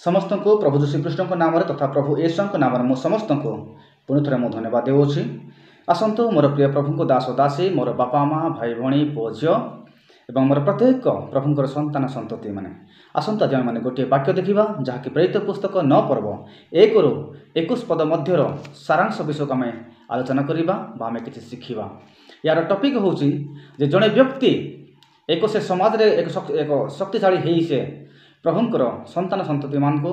समस्त को प्रभु श्रीकृष्ण नाम तथा प्रभु येशु नाम मु समस्त को पुणी थे मु धन्यवाद देउछि। आसतु मोर प्रिय प्रभु दास दासी मोर बापा माँ भाई भाई पुओ झील एवं मोर प्रत्येक प्रभुंर संतान संतति मैंने आसतु आज आम गोटे वाक्य देखा जहाँकि प्रेरित पुस्तक 9 पर्व 1 ରୁ 21 पद मध्यर सारांश विषय को आम आलोचना करवा आम कि शिखा। यार टपिक हूँ जड़े व्यक्ति एक से समाज रे एक शक्तिशाली है से प्रभुंर संतान संतति मान को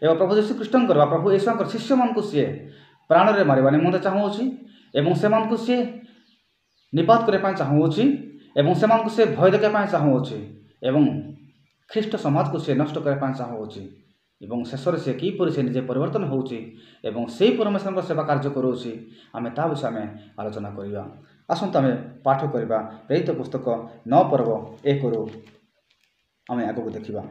एवं प्रभु यीशु कृष्णकर प्रभु येशुंकर शिष्य मान को सी प्राण में मारे निमंते चाहूँगी एवं से सी निपात करने चाहूँगी एवं से भय देखापी चाहूँगी एवं ख्रीष्ट समाज को सी नष्ट करने चाहूँगी एवं शेष से किपर से निजे परिवर्तन होउछि एवं से परमेश्वर सेवा कार्य करोछि आमे ता विषय में आलोचना करिया। आसंतु आमे पाठ करिबा प्रेरित पुस्तक 9 पर्व 1 ରୁ आमे आगो देखिबा।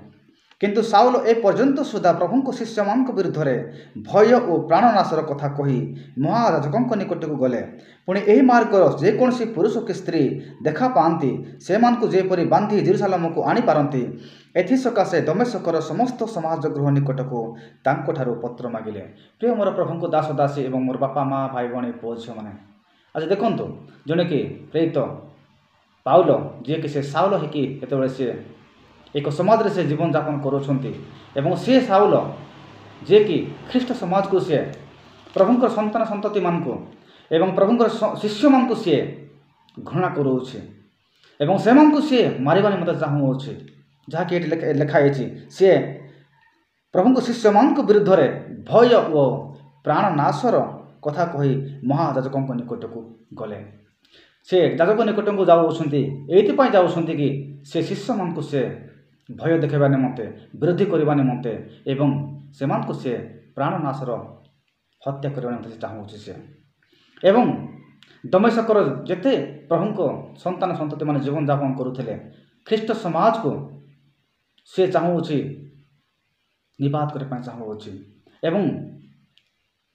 किंतु साउल ए पर्यंत सुधा प्रभु को शिष्य मान विरुद्ध में भय और प्राणनाशर कथा कही महाराजक निकट को गले पुणी यही मार्गर जेकोसी पुरुष कि स्त्री देखा पाती से जेपरी बांधी जेरूसालेम को आनी पारती एसकाशे दमेशकर समस्त समाज गृह निकट को तांको पत्र मागिले। प्रिय मोर प्रभु को दास दासी एवं मोर बापा माँ भाई भाई पुओ झील मैंने आज देखु जड़े कि प्रेरित पाउल जी कि से साउल होते सी एक समाज रे से जीवन यापन करों सी साउल जे कि ख्रीष्ट समाज को सी प्रभुंर संतान संतति मान को एवं प्रभुंर शिष्य मान को सी घृणा करोछि एवं से मान को सी मारिबा निमंते चाहूँगी जहाँकि लिखाई सी प्रभु शिष्य मान विरुद्ध में भय और प्राणनाशर कथा कही महायाजक निकट को गले। से याजक निकट को जाऊँगी ये जाऊँगी कि से शिष्य मान को से भय देखा निमंते विरोधी करने निमंते एवं से प्राणनाशर हत्या करने चाहूँगी से एवं दमेशकर जेते प्रभु को संतान संतति मान जीवन यापन करुले ख्रीष्ट समाज को से चाहूँगी निपात करने चाहूँगी एवं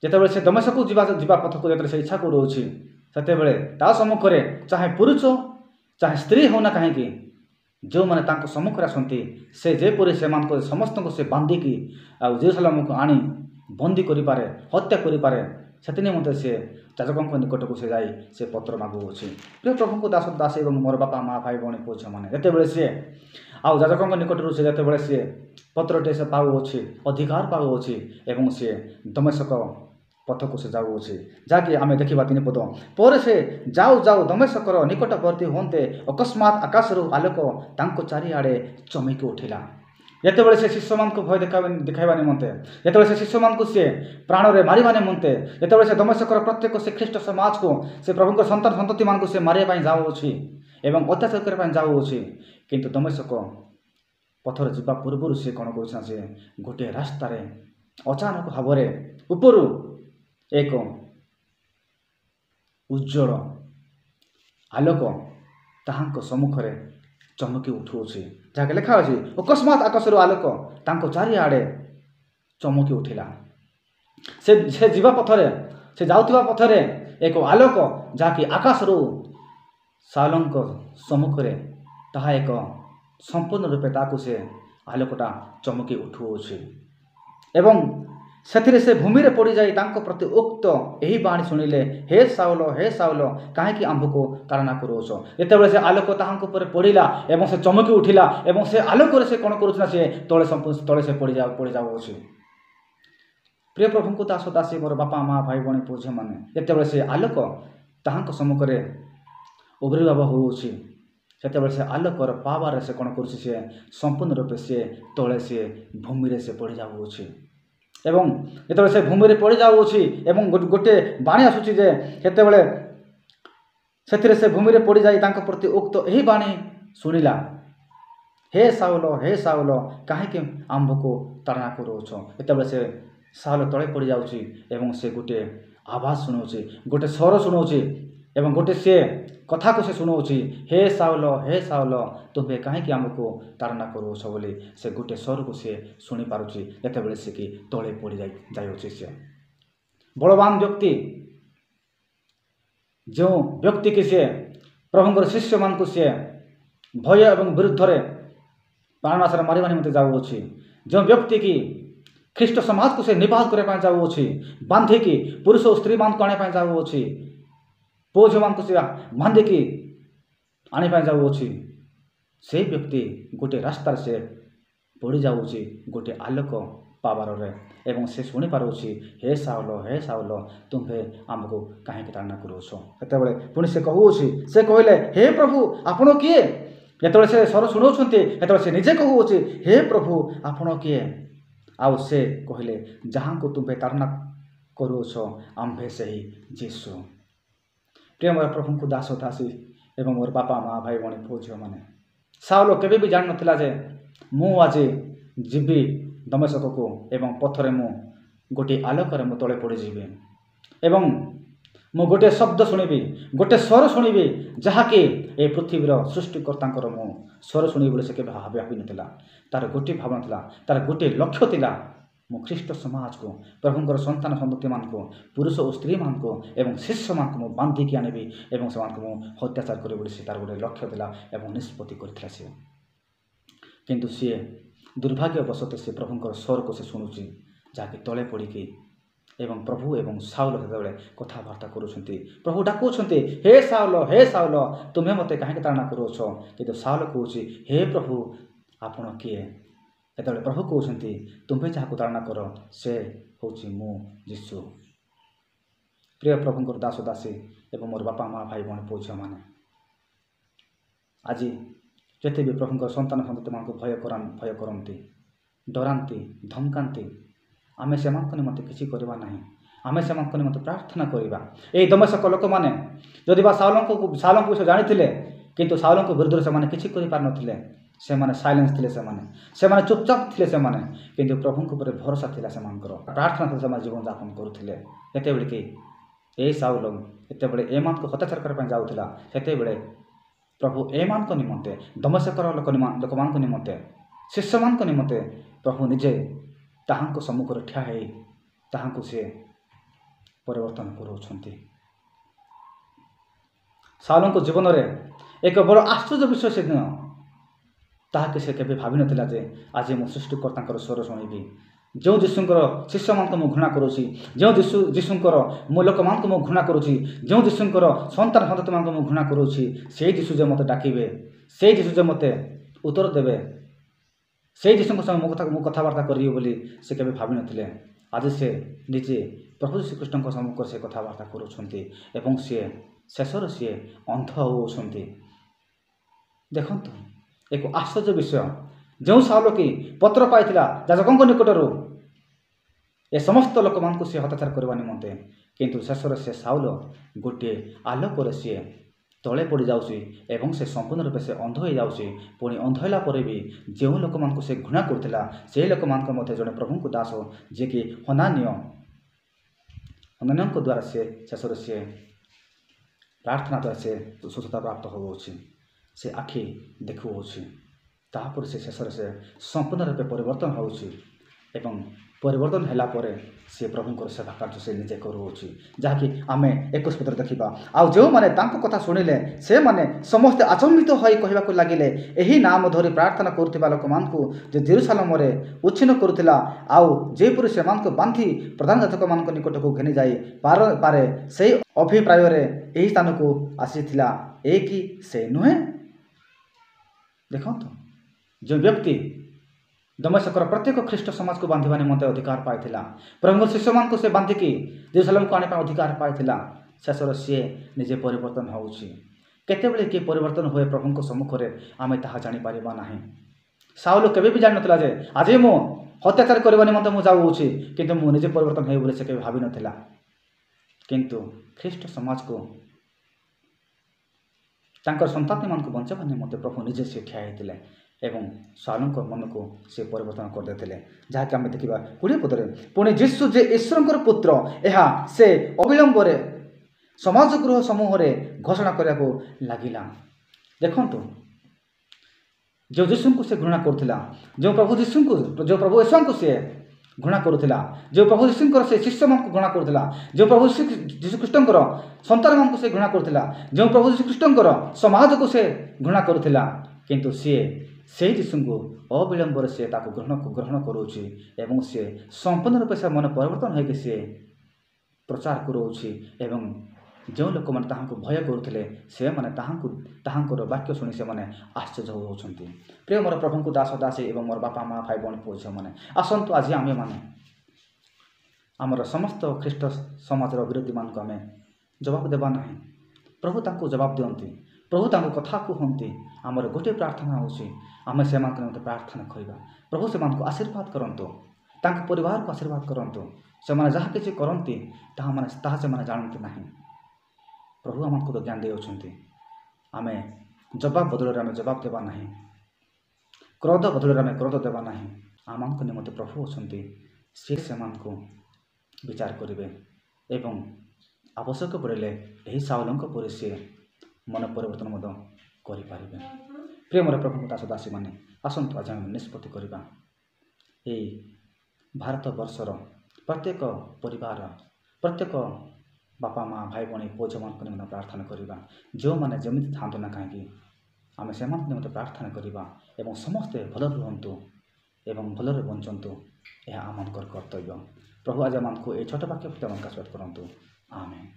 जिते से दमेश को जीवा पथ को जो इच्छा करोछि से सम्मुख में चाहे पुरुष चाहे स्त्री होना कहीं जो मैंने तांको सम्मुख आसती से जेपरी से समस्त को से बांधिकी जेरूसालेम को आनी बंदी करें हत्या करें से निमंते से याजकों निकट को से जाई से पत्र मागुछि। प्रिय प्रभु को दास दासी एवं मोर बापा माँ भाई भाई पुओ झील मैंने जिते सी आउ याजकों निकट से जिते सी पत्रटे से पाऊँगी अधिकार पाऊँगी एवं सी दमेशक पथ को से जाऊँगी जहाँकि आम देखा 3 पद पर से जाऊ जाऊ दमेशकर निकटवर्ती होते अकस्मात आकाश आलोक तांको चारिआडे चमकी उठिला। जिते से शिष्य मान को भय देखा निमंते जिते से शिष्य मान को सी प्राण में मारिबा निमंते जिते से दमेशकर प्रत्येक से ख्रीष्ट समाज को से प्रभु संतान संतति मान को से मारिबा जाऊँगी एवं अत्याचार करने जाऊँगी किंतु दमेशक पथर जीवा पूर्व से कौन कर से गोटे रास्तार अचानक भाव उपरू एक उज्जवल आलोक ताहांको सम्मुख में चमकी उठुछि जहाँके लिखा अछि अकस्मात आकाशर आलोक तांको चारिआडे चमकी उठिला। से जीवा पथरे से जाउथिबा पथरे एक आलोक जहाँकि आकाशरू साउलंक सम्मुख में ताहा एक संपूर्ण रूपे ताकू से आलोकटा चमकी उठुछि एवं से भूमि रे पड़ी जाई तांको प्रति उक्त यही बाणी शुणिले हे साउल कहीं आंभ को ताड़ना करोछ। जिते से आलोक ताहांको पर पड़ा एवं से चमकी उठिला एवं से आलोक से कौन करुछना से तले से पड़ जाऊँगी। प्रिय प्रभु को दास दासी मोर बापा माँ भाई भाई पुओ झील मैंने जिते से आलोक ताहांको सम्मुख में उभरवा होउछि से से आलोकर पावर से कौन कर संपूर्ण रूपे से तले से भूमि रे से पड़ जाऊँगी एवं जिते से भूमि रे पड़ जाऊँगी एवं गोटे बाणी आसूची से से भूमि रे पड़ जाई तांको प्रति उक्त यही बाणी शुणिला हे साउल कहीं आंभ को ताड़ना करोछ। जिते से साउल तले पड़ जाऊँगी एवं से गोटे आवाज शुणाऊँगी गोटे स्वर शुणाऊँगी एवं गोटे से कथा को से शुणाऊँगी हे साउल तुम्हें कहीं आमको ताड़ना करोछ बोली से गोटे स्वर को से शुणी पारुछि जिते से कि तले पड़ जाऊँगी। से बलवान व्यक्ति जो व्यक्ति कि से प्रभुंर शिष्य मान को से भय एवं विरुद्ध में प्राणनाशर मारिबा निमंते जाऊँगी जो व्यक्ति की ଖ୍ରୀଷ୍ଟ ସମାଜକୁ ସେ ନିବାଦ କରିବା ପାଇଁ ଯାଉଅଛି, ବାନ୍ଧିକି ପୁରୁଷ ଓ ସ୍ତ୍ରୀମାନଙ୍କୁ ଆଣିବା ପାଇଁ ଯାଉଅଛି, ପୁଅ ଝିଅମାନଙ୍କୁ ସେ ବାନ୍ଧିକି ଆଣିବା ପାଇଁ ଯାଉଅଛି। ସେଇ ବ୍ୟକ୍ତି ଗୋଟିଏ ରାସ୍ତାରେ ସେ ପଡ଼ିଯାଉଛି ଗୋଟିଏ ଆଲୋକ ପାୱାରରେ ଏବଂ ସେ ଶୁଣିପାରୁଛି, ହେ ସାଉଲ, ହେ ସାଉଲ, ତୁମ୍ଭେ ଆମକୁ କାହିଁକି ତାଡ଼ନା କରୁଅଛ। ସେତେବେଳେ ପୁଣି ସେ କହୁଅଛି, ସେ କହିଲେ, ହେ ପ୍ରଭୁ ଆପଣ କିଏ? ଯେତେବେଳେ ସେ ସ୍ୱର ଶୁଣାଉଛନ୍ତି ସେତେବେଳେ ସେ ନିଜେ କହୁଅଛି, ହେ ପ୍ରଭୁ ଆପଣ କିଏ? ଆଉ ସେ କହିଲେ, ଯାହାଙ୍କୁ ତୁମ୍ଭେ ତାଡ଼ନା କରୁଅଛ ଆମ୍ଭେ ସେହି ଯୀଶୁ। ପ୍ରିୟ ମୋର ପ୍ରଭୁଙ୍କୁ ଦାସ ଦାସୀ ଏବଂ ମୋର ବାପା ମା ଭାଇ ଭଉଣୀ ପୁଅ ଝିଅମାନେ, ସାଉଲ କେବେ ବି ଜାଣିନଥିଲା ଯେ ମୁଁ ଆଜି ଯିବି ଦମେଶକକୁ ଏବଂ ପଥରେ ମୁଁ ଗୋଟିଏ ଆଲୋକରେ ମୁଁ ତଳେ ପଡ଼ିଯିବି ଏବଂ ମୁଁ ଗୋଟିଏ ଶବ୍ଦ ଶୁଣିବି, ଗୋଟିଏ ସ୍ୱର ଶୁଣିବି, ଯାହାକି ଏ ପୃଥିବୀର ସୃଷ୍ଟିକର୍ତ୍ତାଙ୍କର ମୁଁ ସ୍ୱର ଶୁଣିବି ବୋଲି ସେ କେବେ ଭାବିନଥିଲା। ତାର ଗୋଟିଏ ଭାବନା ଥିଲା, ତାର ଗୋଟିଏ ଲକ୍ଷ୍ୟ ଥିଲା, ମୁଁ ଖ୍ରୀଷ୍ଟ ସମାଜକୁ, ପ୍ରଭୁଙ୍କର ସନ୍ତାନ ସନ୍ତତିମାନଙ୍କୁ, ପୁରୁଷ ଓ ସ୍ତ୍ରୀମାନଙ୍କୁ ଏବଂ ଶିଷ୍ୟମାନଙ୍କୁ ମୁଁ ବାନ୍ଧିକି ଆଣିବି ଏବଂ ସେମାନଙ୍କୁ ମୁଁ ଅତ୍ୟାଚାର କରିବି ବୋଲି ସେ ତାର ଗୋଟିଏ ଲକ୍ଷ୍ୟ ଥିଲା ଏବଂ ନିଷ୍ପତ୍ତି କରିଥିଲା ସିଏ। କିନ୍ତୁ ସିଏ ଦୁର୍ଭାଗ୍ୟବଶତଃ ସେ ପ୍ରଭୁଙ୍କର ସ୍ୱରକୁ ସେ ଶୁଣୁଛି, ଯାହାକି ତଳେ ପଡ଼ିକି ଏବଂ ପ୍ରଭୁ ଏବଂ ସାଉଲ ସେତେବେଳେ କଥାବାର୍ତ୍ତା କରୁଛନ୍ତି। ପ୍ରଭୁ ଡାକୁଛନ୍ତି, ହେ ସାଉଲ, ହେ ସାଉଲ, ତୁମେ ମୋତେ କାହିଁକି ତାଡ଼ନା କରୁଅଛ? କିନ୍ତୁ ସାଉଲ କହୁଛି, ହେ ପ୍ରଭୁ ଆପଣ କିଏ? ସେତେବେଳେ ପ୍ରଭୁ କହୁଛନ୍ତି, ତୁମ୍ଭେ ଯାହାକୁ ତାଡ଼ନା କର ସେ ହେଉଛି ମୁଁ ଯୀଶୁ। ପ୍ରିୟ ପ୍ରଭୁଙ୍କର ଦାସ ଦାସୀ ଏବଂ ମୋର ବାପା ମା ଭାଇ ଭଉଣୀ ପୁଅ ଝିଅମାନେ, ଆଜି ଯେତେ ବି ପ୍ରଭୁଙ୍କର ସନ୍ତାନ ସନ୍ତତିମାନଙ୍କୁ ଭୟ କରନ୍ତି, ଡରାନ୍ତି, ଧମକାନ୍ତି, ଆମେ ସେମାନଙ୍କ ନିମନ୍ତେ କିଛି କରିବା ନାହିଁ। ଆମେ ସେମାନଙ୍କ ନିମନ୍ତେ ପ୍ରାର୍ଥନା କରିବା। ଏହି ଦମେଶକ ଲୋକମାନେ ଯଦି ବା ସାଉଲଙ୍କ ବିଷୟ ଜାଣିଥିଲେ, କିନ୍ତୁ ସାଉଲଙ୍କ ବିରୁଦ୍ଧରେ ସେମାନେ କିଛି କରିପାରିନଥିଲେ। ସେମାନେ ସାଇଲେନ୍ସ ଥିଲେ, ସେମାନେ ଚୁପଚାପ ଥିଲେ, କିନ୍ତୁ ପ୍ରଭୁଙ୍କ ଉପରେ ଭରସା ଥିଲା ସେମାନଙ୍କର, ପ୍ରାର୍ଥନା ସହିତ ସେମାନେ ଜୀବନଯାପନ କରୁଥିଲେ। ଯେତେବେଳେ କି ଏ ସାଉଲ ଯେତେବେଳେ ଏମାନଙ୍କୁ ହତ୍ୟାଚାର କରିବା ପାଇଁ ଯାଉଥିଲା, ସେତେବେଳେ ପ୍ରଭୁ ଏମାନଙ୍କ ନିମନ୍ତେ, ଦମେଶକର ଲୋକମାନଙ୍କ ନିମନ୍ତେ, ଶିଷ୍ୟମାନଙ୍କ ନିମନ୍ତେ ପ୍ରଭୁ ନିଜେ ତାହାଙ୍କ ସମ୍ମୁଖରେ ଠିଆ ହୋଇ ତାହାଙ୍କୁ ସେ ପରିବର୍ତ୍ତନ କରୁଅଛନ୍ତି। ସାଉଲଙ୍କ ଜୀବନରେ ଏକ ବଡ଼ ଆଶ୍ଚର୍ଯ୍ୟ ବିଷୟ ସେଦିନ, ତାହାକି ସେ କେବେ ଭାବିନଥିଲା ଯେ ଆଜି ମୁଁ ସୃଷ୍ଟିକର୍ତ୍ତାଙ୍କର ସ୍ୱର ଶୁଣିବି। ଯେଉଁ ଯୀଶୁଙ୍କର ଶିଷ୍ୟମାନଙ୍କୁ ମୁଁ ଘୃଣା କରୁଛି, ଯେଉଁ ଯୀଶୁଙ୍କର ମୁଁ ଲୋକମାନଙ୍କୁ ମୁଁ ଘୃଣା କରୁଛି, ଯେଉଁ ଯୀଶୁଙ୍କର ସନ୍ତାନ ସନ୍ତତିମାନଙ୍କୁ ମୁଁ ଘୃଣା କରୁଛି, ସେଇ ଯୀଶୁ ଯେ ମୋତେ ଡାକିବେ, ସେଇ ଯୀଶୁ ଯେ ମୋତେ ଉତ୍ତର ଦେବେ, ସେଇ ଯୀଶୁଙ୍କ ସଙ୍ଗେ ମୁଁ କଥାବାର୍ତ୍ତା କରିବି ବୋଲି ସେ କେବେ ଭାବିନଥିଲେ। ଆଜି ସେ ନିଜେ ପ୍ରଭୁ ଶ୍ରୀକୃଷ୍ଣଙ୍କ ସମ୍ମୁଖରେ ସେ କଥାବାର୍ତ୍ତା କରୁଛନ୍ତି ଏବଂ ଶେଷରେ ସିଏ ଅନ୍ଧ ହେଉଛନ୍ତି। ଦେଖନ୍ତୁ, ଏକ ଆଶ୍ଚର୍ଯ୍ୟ ବିଷୟ, ଯେଉଁ ସାଉଲ କି ପତ୍ର ପାଇଥିଲା ଯାଜକଙ୍କ ନିକଟରୁ ଏ ସମସ୍ତ ଲୋକମାନଙ୍କୁ ସେ ହତ୍ୟାଚାର କରିବା ନିମନ୍ତେ, କିନ୍ତୁ ଶେଷରେ ସେ ସାଉଲ ଗୋଟିଏ ଆଲୋକରେ ସିଏ ତଳେ ପଡ଼ିଯାଉଛି ଏବଂ ସେ ସମ୍ପୂର୍ଣ୍ଣ ରୂପେ ସେ ଅନ୍ଧ ହୋଇଯାଉଛି। ପୁଣି ଅନ୍ଧ ହେଲା ପରେ ବି ଯେଉଁ ଲୋକମାନଙ୍କୁ ସେ ଘୃଣା କରୁଥିଲା, ସେହି ଲୋକମାନଙ୍କ ମଧ୍ୟରେ ଜଣେ ପ୍ରଭୁଙ୍କ ଦାସ, ଯିଏକି ହନାନୀୟଙ୍କ ଦ୍ୱାରା ଶେଷରେ ସିଏ ପ୍ରାର୍ଥନା ଦ୍ୱାରା ସେ ସୁସ୍ଥତା ପ୍ରାପ୍ତ ହେଉଅଛି, ସେ ଆଖି ଦେଖୁଅଛି। ତାହାପରେ ସେ ଶେଷରେ ସେ ସମ୍ପୂର୍ଣ୍ଣ ରୂପେ ପରିବର୍ତ୍ତନ ହେଉଛି ଏବଂ ପରିବର୍ତ୍ତନ ହେଲା ପରେ ସେ ପ୍ରଭୁଙ୍କର ସେବା କାର୍ଯ୍ୟ ସେ ନିଜେ କରୁଅଛି, ଯାହାକି ଆମେ 21 ପଦରେ ଦେଖିବା। ଆଉ ଯେଉଁମାନେ ତାଙ୍କ କଥା ଶୁଣିଲେ ସେମାନେ ସମସ୍ତେ ଆଚମ୍ବିତ ହୋଇ କହିବାକୁ ଲାଗିଲେ, ଏହି ନାମ ଧରି ପ୍ରାର୍ଥନା କରୁଥିବା ଲୋକମାନଙ୍କୁ ଯେ ଜେରୁସାଲେମରେ ଉଚ୍ଛିନ୍ନ କରୁଥିଲା, ଆଉ ଯେପରି ସେମାନଙ୍କୁ ବାନ୍ଧି ପ୍ରଧାନ ଯାଜକମାନଙ୍କ ନିକଟକୁ ଘେନି ଯାଇ ପାରେ, ସେହି ଅଭିପ୍ରାୟରେ ଏହି ସ୍ଥାନକୁ ଆସିଥିଲା, ଏ କି ସେ ନୁହେଁ? ଦେଖନ୍ତୁ, ଯେଉଁ ବ୍ୟକ୍ତି ଦମେଶକର ପ୍ରତ୍ୟେକ ଖ୍ରୀଷ୍ଟ ସମାଜକୁ ବାନ୍ଧିବା ନିମନ୍ତେ ଅଧିକାର ପାଇଥିଲା, ପ୍ରଭୁଙ୍କ ଶିଷ୍ୟମାନଙ୍କୁ ସେ ବାନ୍ଧିକି ଜେରୁସାଲେମକୁ ଆଣିବା ପାଇଁ ଅଧିକାର ପାଇଥିଲା, ଶେଷରେ ସିଏ ନିଜେ ପରିବର୍ତ୍ତନ ହେଉଛି। କେତେବେଳେ କିଏ ପରିବର୍ତ୍ତନ ହୁଏ ପ୍ରଭୁଙ୍କ ସମ୍ମୁଖରେ ଆମେ ତାହା ଜାଣିପାରିବା ନାହିଁ। ସାଉଲ କେବେ ବି ଜାଣିନଥିଲା ଯେ ଆଜି ମୁଁ ଅତ୍ୟାଚାର କରିବା ନିମନ୍ତେ ମୁଁ ଯାଉଅଛି, କିନ୍ତୁ ମୁଁ ନିଜେ ପରିବର୍ତ୍ତନ ହେବି ବୋଲି ସେ କେବେ ଭାବିନଥିଲା। କିନ୍ତୁ ଖ୍ରୀଷ୍ଟ ସମାଜକୁ, ତାଙ୍କର ସନ୍ତାନମାନଙ୍କୁ ବଞ୍ଚାଇବା ନିମନ୍ତେ ପ୍ରଭୁ ନିଜେ ସେ ଠିଆ ହୋଇଥିଲେ ଏବଂ ସାଉଲଙ୍କ ମନକୁ ସେ ପରିବର୍ତ୍ତନ କରିଦେଇଥିଲେ, ଯାହାକି ଆମେ ଦେଖିବା 20 ପଦରେ। ପୁଣି ଯୀଶୁ ଯେ ଈଶ୍ୱରଙ୍କର ପୁତ୍ର, ଏହା ସେ ଅବିଳମ୍ବରେ ସମାଜ ଗୃହ ସମୂହରେ ଘୋଷଣା କରିବାକୁ ଲାଗିଲା। ଦେଖନ୍ତୁ, ଯେଉଁ ଯୀଶୁଙ୍କୁ ସେ ଘୃଣା କରୁଥିଲା, ଯେଉଁ ପ୍ରଭୁ ଈଶ୍ୱରଙ୍କୁ ସେ ଘୃଣା କରୁଥିଲା, ଯେଉଁ ପ୍ରଭୁ ଯୀଶୁଙ୍କର ସେ ଶିଷ୍ୟମାନଙ୍କୁ ଘୃଣା କରୁଥିଲା, ଯେଉଁ ପ୍ରଭୁ ଯୀଶୁଖ୍ରୀଷ୍ଟଙ୍କର ସନ୍ତାନମାନଙ୍କୁ ସେ ଘୃଣା କରୁଥିଲା, ଯେଉଁ ପ୍ରଭୁ ଯୀଶୁଖ୍ରୀଷ୍ଟଙ୍କର ସମାଜକୁ ସେ ଘୃଣା କରୁଥିଲା, କିନ୍ତୁ ସିଏ ସେହି ଯୀଶୁଙ୍କୁ ଅବିଳମ୍ବରେ ସେ ତାକୁ ଗ୍ରହଣ କରୁଛି ଏବଂ ସେ ସମ୍ପୂର୍ଣ୍ଣ ରୂପେ ସେ ମନ ପରିବର୍ତ୍ତନ ହୋଇକି ସେ ପ୍ରଚାର କରୁଅଛି ଏବଂ ଯେଉଁ ଲୋକମାନେ ତାହାଙ୍କୁ ଭୟ କରୁଥିଲେ ସେମାନେ ତାହାଙ୍କର ବାକ୍ୟ ଶୁଣି ସେମାନେ ଆଶ୍ଚର୍ଯ୍ୟ ହେଉଛନ୍ତି। ପ୍ରିୟ ମୋର ପ୍ରଭୁଙ୍କୁ ଦାସ ଦାସୀ ଏବଂ ମୋର ବାପା ମା ଭାଇ ଭଉଣୀ ପୁଅ ଝିଅମାନେ, ଆସନ୍ତୁ ଆଜି ଆମେମାନେ ଆମର ସମସ୍ତ ଖ୍ରୀଷ୍ଟ ସମାଜର ବିରୋଧୀମାନଙ୍କୁ ଆମେ ଜବାବ ଦେବା ନାହିଁ। ପ୍ରଭୁ ତାଙ୍କୁ ଜବାବ ଦିଅନ୍ତି, ପ୍ରଭୁ ତାଙ୍କୁ କଥା କୁହନ୍ତି। ଆମର ଗୋଟିଏ ପ୍ରାର୍ଥନା ହେଉଛି ଆମେ ସେମାନଙ୍କ ନିମନ୍ତେ ପ୍ରାର୍ଥନା କରିବା। ପ୍ରଭୁ ସେମାନଙ୍କୁ ଆଶୀର୍ବାଦ କରନ୍ତୁ, ତାଙ୍କ ପରିବାରକୁ ଆଶୀର୍ବାଦ କରନ୍ତୁ। ସେମାନେ ଯାହା କିଛି କରନ୍ତି ତାହା ସେମାନେ ଜାଣନ୍ତି ନାହିଁ। ପ୍ରଭୁ ଆମକୁ ତ ଜ୍ଞାନ ଦେଉଛନ୍ତି। ଆମେ ଜବାବ ବଦଳରେ ଆମେ ଜବାବ ଦେବା ନାହିଁ, କ୍ରୋଧ ବଦଳରେ ଆମେ କ୍ରୋଧ ଦେବା ନାହିଁ। ଆମମାନଙ୍କ ନିମନ୍ତେ ପ୍ରଭୁ ଅଛନ୍ତି, ସେ ସେମାନଙ୍କୁ ବିଚାର କରିବେ ଏବଂ ଆବଶ୍ୟକ ପଡ଼ିଲେ ଏହି ସାଉଲଙ୍କ ପରି ସିଏ ମନ ପରିବର୍ତ୍ତନ ମଧ୍ୟ କରିପାରିବେ। ପ୍ରିୟ ମୋର ପ୍ରଭୁଙ୍କ ଦାସ ଦାସୀମାନେ, ଆସନ୍ତୁ ଆଜି ଆମେ ନିଷ୍ପତ୍ତି କରିବା। ଏହି ଭାରତ ବର୍ଷର ପ୍ରତ୍ୟେକ ପରିବାର, ପ୍ରତ୍ୟେକ ବାପା ମା ଭାଇ ଭଉଣୀ ପୁଅ ଝିଅମାନଙ୍କ ନିମନ୍ତେ ପ୍ରାର୍ଥନା କରିବା। ଯେଉଁମାନେ ଯେମିତି ଥାଆନ୍ତୁ ନା କାହିଁକି ଆମେ ସେମାନଙ୍କ ନିମନ୍ତେ ପ୍ରାର୍ଥନା କରିବା ଏବଂ ସମସ୍ତେ ଭଲରେ ରୁହନ୍ତୁ ଏବଂ ଭଲରେ ବଞ୍ଚନ୍ତୁ। ଏହା ଆମମାନଙ୍କର କର୍ତ୍ତବ୍ୟ। ପ୍ରଭୁ ଆଜି ଆମମାନଙ୍କୁ ଏହି ଛୋଟ ବାକ୍ୟ ପ୍ରତି ଆମମାନଙ୍କୁ ଆଶୀର୍ବାଦ କରନ୍ତୁ। ଆମେନ୍।